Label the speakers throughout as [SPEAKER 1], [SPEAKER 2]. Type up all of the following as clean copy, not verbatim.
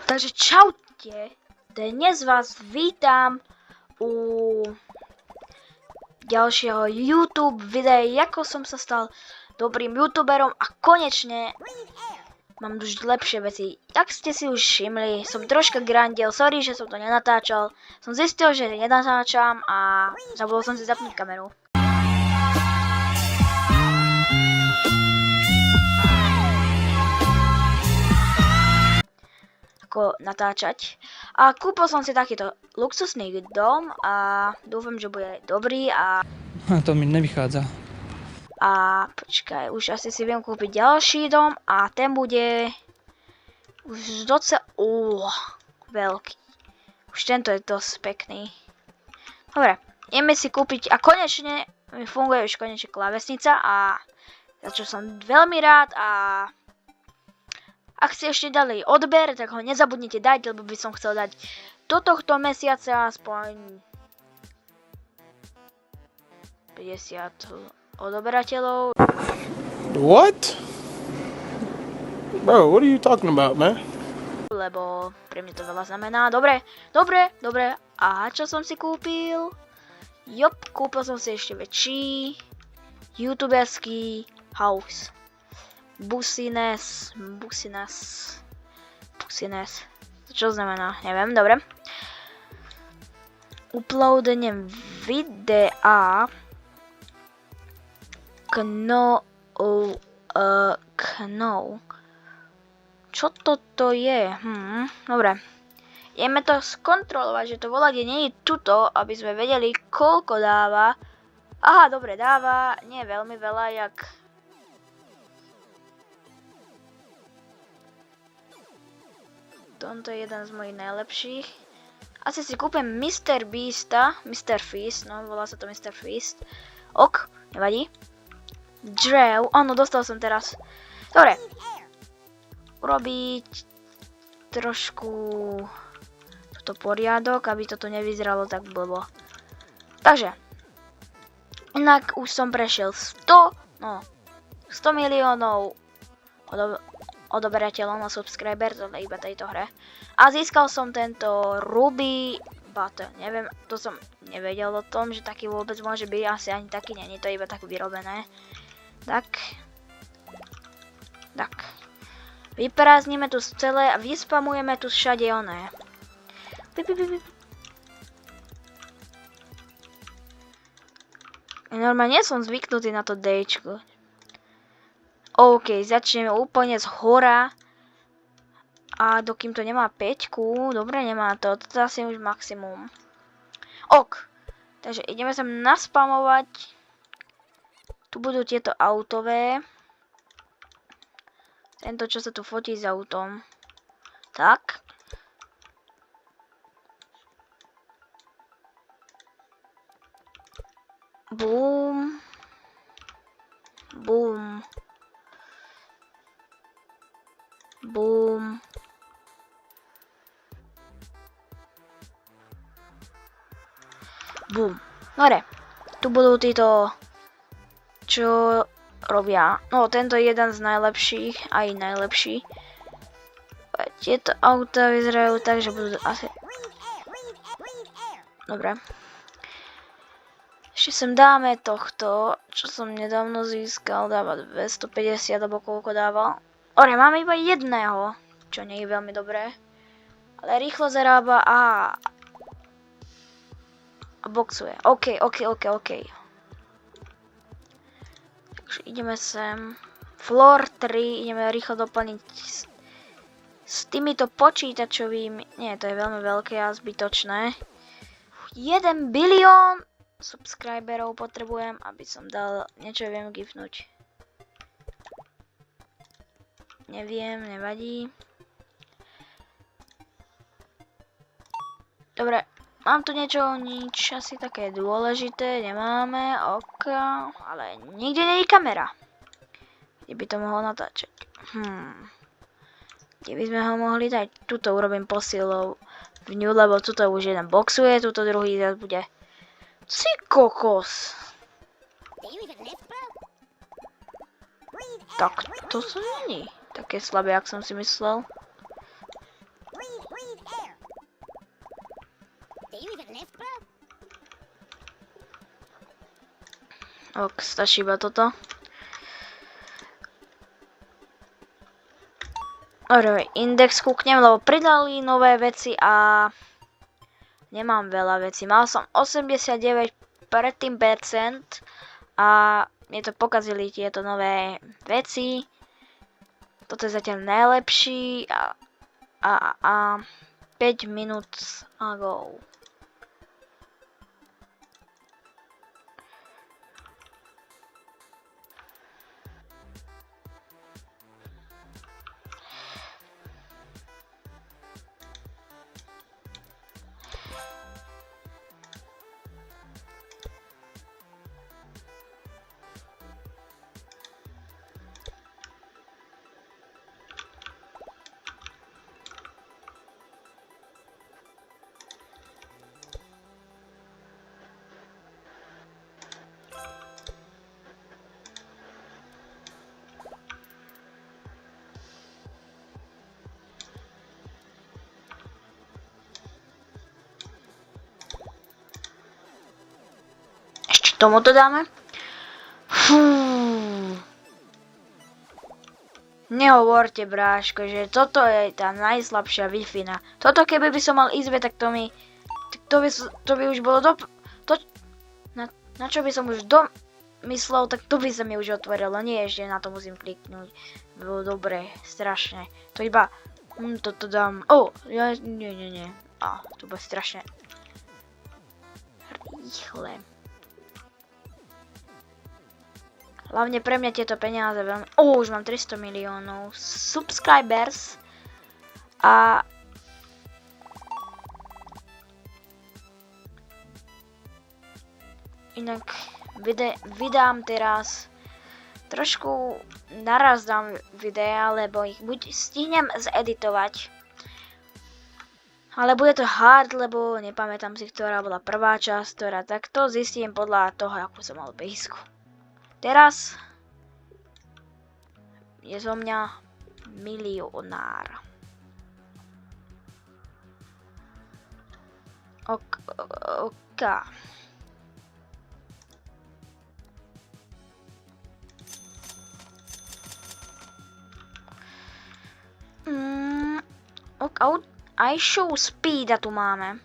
[SPEAKER 1] Takže čaute, dnes vás vítam u ďalšieho YouTube videa, ako som sa stal dobrým youtuberom a konečne mám už lepšie veci. Jak ste si už všimli, som troška grandil, sorry, že som to nenatáčal. Som zistil, že nenatáčam a zabudol som si zapnúť kameru. Natáčať. A kúpil som si takýto luxusný dom a dúfam, že bude dobrý a
[SPEAKER 2] to mi nevychádza.
[SPEAKER 1] A počkaj, už asi si viem kúpiť ďalší dom a ten bude už docela veľký. Už tento je dosť pekný. Dobre, ideme si kúpiť a konečne mi funguje už konečne klávesnica a za čo som veľmi rád a ak ste ešte dali odber, tak ho nezabudnite dať, lebo by som chcel dať do tohto mesiaca aspoň 50 odoberateľov.
[SPEAKER 3] What? Bro, what are you talking about, man?
[SPEAKER 1] Lebo pre mňa to veľa znamená. Dobre. A čo som si kúpil? Kúpil som si ešte väčší youtuberský house. Busines. Čo znamená? Neviem, dobre. Uploadením videa Čo toto je? Dobre. Ideme to skontrolovať, že to volá, kde nie je tuto, aby sme vedeli, koľko dáva. Aha, dobre, dáva nie veľmi veľa, jak toto je jeden z mojich najlepších. Asi si kúpim Mr. Feast, no volá sa to Mr. Feast. Ok, nevadí. Drew, áno, dostal som teraz. Dobre. Urobiť trošku toto poriadok, aby toto nevyzeralo tak blbo. Takže. Inak už som prešiel 100 miliónov odoberateľov na subscriber, to je iba tejto hre. A získal som tento Ruby Button. Neviem, to som nevedel o tom, že taký vôbec môže byť. Asi ani taký nie, to je iba tak vyrobené. Tak. Vyprázdnime tu celé a vyspamujeme tu všade oné. Normálne som zvyknutý na to Dčko. OK, začneme úplne z hora. A dokým to nemá 5, dobre, nemá to. Toto je asi už maximum. Ok, takže ideme sa naspamovať. Tu budú tieto autové. Tento, čo sa tu fotí s autom. Tak. Boom. Dobre, tu budú títo, čo robia. No, tento je jeden z najlepších, aj najlepší. Tieto auta vyzerajú tak, že budú asi... Dobre. Ešte sem dáme tohto, čo som nedávno získal, dáva 250, alebo koľko dával. Dobre, máme iba jedného, čo nie je veľmi dobré. Ale rýchlo zarába a boxuje. OK. Takže ideme sem. Floor 3, ideme rýchlo doplniť s týmito počítačovými. Nie, to je veľmi veľké a zbytočné. 1 bilión subscriberov potrebujem, aby som dal niečo, viem gifnúť. Neviem, nevadí. Dobre. Mám tu niečo, nič asi také dôležité, nemáme, ok, ale nikde nie je kamera. Kde by to mohol natáčať? Kde by sme ho mohli dať? Tuto urobím posilou v ňu, lebo tuto už jeden boxuje, tuto druhý zase bude... Ty kokos! Tak, to sú není také slabé, jak som si myslel. Ok, stačí iba toto. Dobre, index kúknem, lebo pridali nové veci a nemám veľa vecí. Mal som 89 predtým percent a mne to pokazili tieto nové veci. Toto je zatiaľ najlepší a 5 minút ago. Tomuto dáme. Fú. Nehovorte, bráško, že toto je tá najslabšia Wi-Fi. Toto keby by som mal izbe, tak to by už bolo na čo by som už domyslel, tak to by sa mi už otvorilo. Nie, ešte na to musím kliknúť. Bolo dobre, strašne. To iba, toto dám, nie. To bude strašne rýchle. Hlavne pre mňa tieto peniaze veľmi... už mám 300 miliónov subscribers. A... Inak vydám teraz... Trošku naraz dám videa, lebo ich buď stihnem zeditovať. Ale bude to hard, lebo nepamätám si, ktorá bola prvá časť, ktorá takto zistím podľa toho, ako som mal písku. Teraz je zo mňa milionár. Ok. Aj show speeda tu máme.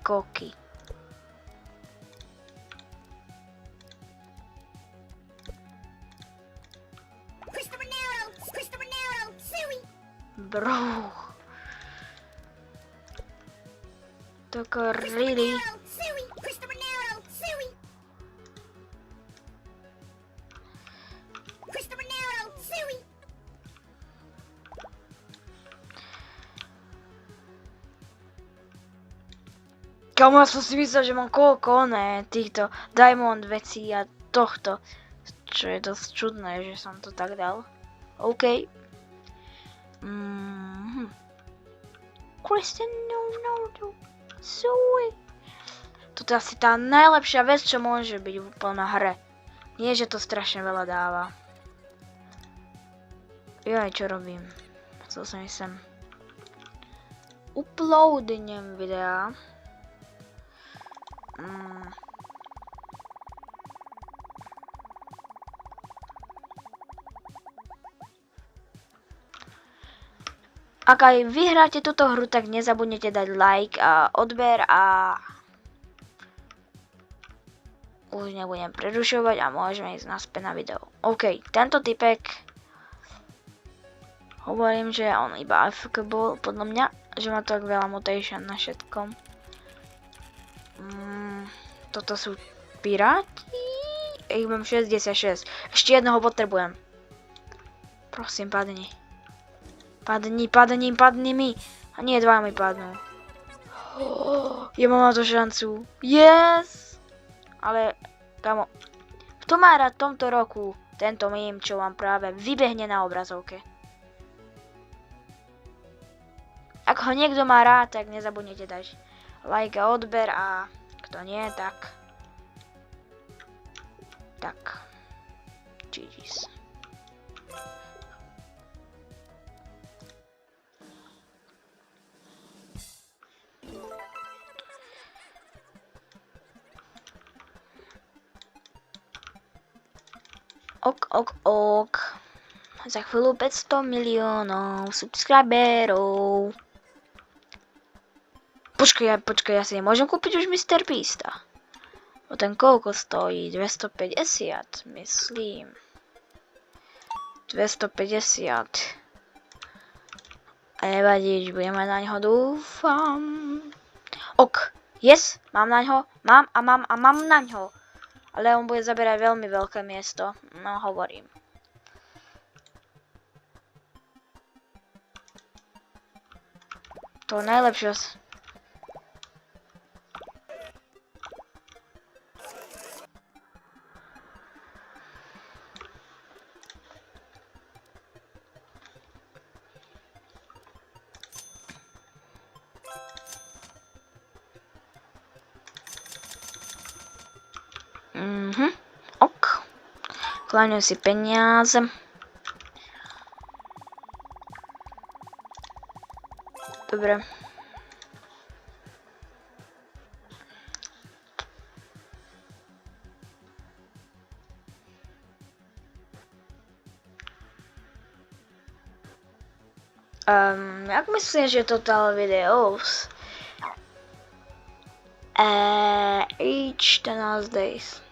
[SPEAKER 1] Koky. Bro. Tak really. Kamu, ja som si myslel, že mám koľko týchto diamond vecí a tohto. Čo je dosť čudné, že som to tak dal. OK. Cristiano Ronaldo. Sweet. Toto je asi tá najlepšia vec, čo môže byť v plnej hre. Nie, že to strašne veľa dáva. Jaj, čo robím? Chcel som ísť sem. Uploadnem videa. Ak aj vyhráte túto hru, tak nezabudnite dať like a odber a už nebudem prerušovať a môžeme ísť naspäť na video. OK, tento typek hovorím, že on iba AFK bol podľa mňa, že má tak veľa mutation na všetkom. Toto sú piráti. Ich mám 66. Ešte jednoho potrebujem. Prosím, padni. Padni mi. A nie, dva mi padnú. Ja mám na to šancu. Yes! Ale, kamo, kto má rád v tomto roku tento meme, čo vám práve vybehne na obrazovke? Ak ho niekto má rád, tak nezabudnite dať like a odber a kto nie, tak Tak. GG's. Ok. Za chvíľu 500 miliónov subscriberov. Počkaj, ja si nemôžem kúpiť už Mr. Beasta. O ten koľko stojí? 250, myslím. 250. A nevadí, budeme na ňo, dúfam. Ok, yes, mám na ňo, mám na ňo. Ale on bude zaberať veľmi veľké miesto, no hovorím. To najlepšie. Ok. Kláňujem si peniaze. Dobre. Jak myslím, že Total Videos? Each 14 days.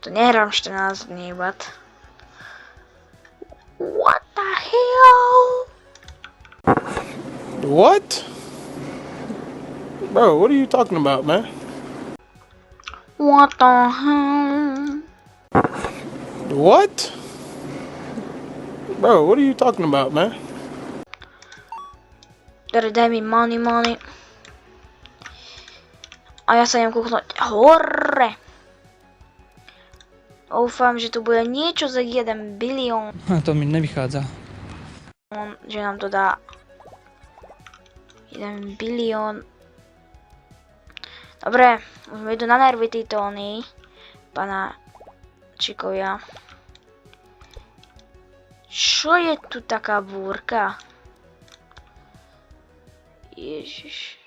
[SPEAKER 1] To nehrám 14 dní, but... What the hell?
[SPEAKER 3] What? Bro, what are you talking about, man?
[SPEAKER 1] What the hell?
[SPEAKER 3] What? Bro, what are you talking about, man?
[SPEAKER 1] Daj mi money. A ja sa idem kúknúť hore. Dúfam, že tu bude niečo za 1 bilión.
[SPEAKER 2] To mi nevychádza.
[SPEAKER 1] Že nám to dá 1 bilión. Dobre, už mi idú na nervy títo oni. Pana čikovia. Čo je tu taká búrka? Ježiš.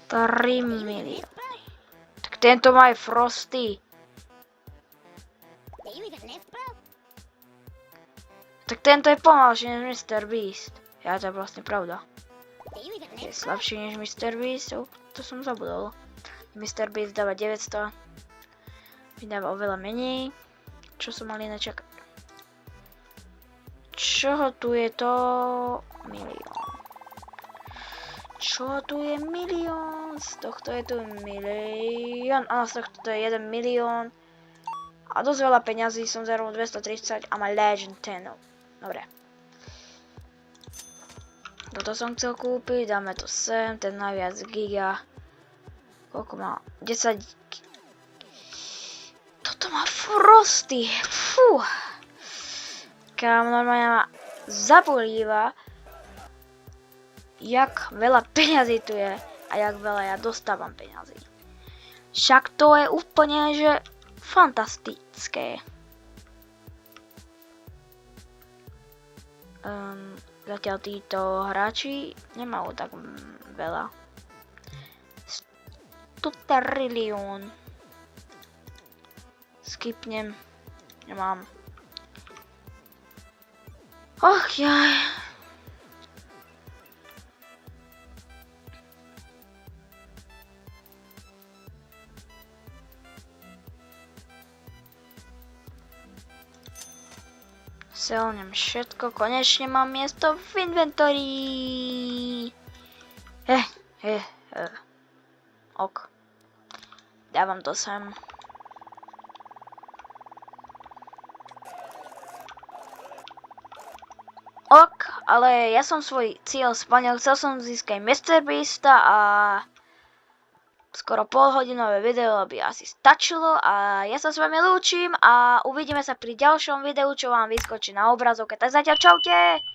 [SPEAKER 1] $3 milióny. Tak tento má aj Frosty. Tak tento je pomalší než Mr. Beast. Ja, to je vlastne pravda. Je slabší než Mr. Beast, to som zabudol. Mr. Beast dáva 900. Vydáva oveľa menej. Čo som mal iné čakať? Čoho tu je to? Milión. Čo tu je milión? Z tohto je tu milión. Áno, z tohto to je 1 milión. A dosť veľa peňazí, som zarobil 230 a má Legend 10. Dobre. Toto som chcel kúpiť, dáme to sem, ten najviac giga. Koľko má? 10. Toto má Frosty. Fú. Kam normálne ma zabolíva, jak veľa peňazí tu je a jak veľa ja dostávam peňazí. Však to je úplne, že fantastické. Zatiaľ títo hráči nemajú tak veľa. 100 trilión. Skipnem. Nemám. Och jaj. Selnem všetko, konečne mám miesto v inventórii. Ok. Dávam to sem. Ok, ale ja som svoj cieľ splnil, chcel som získať Mr. Beasta a skoro polhodinové video by asi stačilo a ja sa s vami lúčim a uvidíme sa pri ďalšom videu, čo vám vyskočí na obrazovke. Tak zatiaľ čaute!